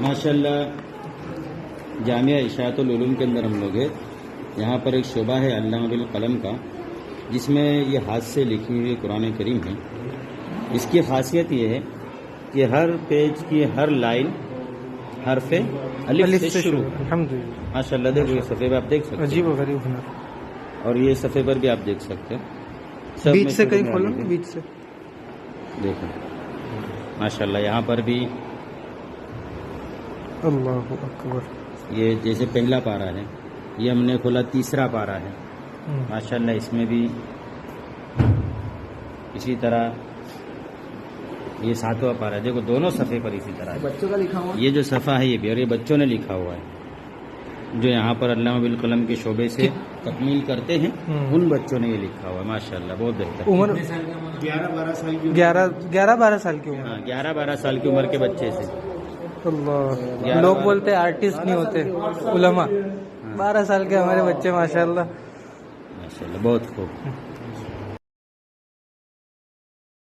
ماشاءاللہ جامعہ اشاعت العلوم کے اندر ہم لوگ ہیں. یہاں پر ایک شعبہ ہے علامہ بالقلم کا، جس میں یہ ہاتھ سے لکھی ہوئی قرآن کریم ہے. اس کی خاصیت یہ ہے کہ ہر پیج کی ہر لائن حرف الف سے شروع. الحمدللہ. ماشاءاللہ دیکھو، یہ صفحے پہ آپ دیکھ سکتے عجیب ہیں، و غریب ہنر. اور یہ صفحے پر بھی آپ دیکھ سکتے ہیں. سب بیچ میں سے شروع کہیں میں کھولو آگے نا، ہے. بیچ سے. دیکھو ماشاءاللہ یہاں پر بھی اللہ اکبر. یہ جیسے پہلا پارہ ہے، یہ ہم نے کھولا تیسرا پارہ ہے. ماشاءاللہ اس میں بھی اسی طرح یہ ساتواں پارہ ہے. دیکھو دونوں صفحے پر اسی طرح ہے. بچوں کا لکھا ہوا یہ جو صفحہ ہے یہ بھی، اور یہ بچوں نے لکھا ہوا ہے. جو یہاں پر علامہ بالقلم کے شعبے سے تکمیل کرتے ہیں ان بچوں نے یہ لکھا ہوا ہے. ماشاءاللہ بہت بہتر. عمر 11-12 سال کی 11-12 سال کی عمر. ہاں 11-12 سال کی عمر کے بچے سے. اللہ. لوگ بولتے ہیں آرٹسٹ نہیں ہوتے علماء. 12 سال کے ہمارے بچے ماشاءاللہ. ماشاءاللہ بہت خوب.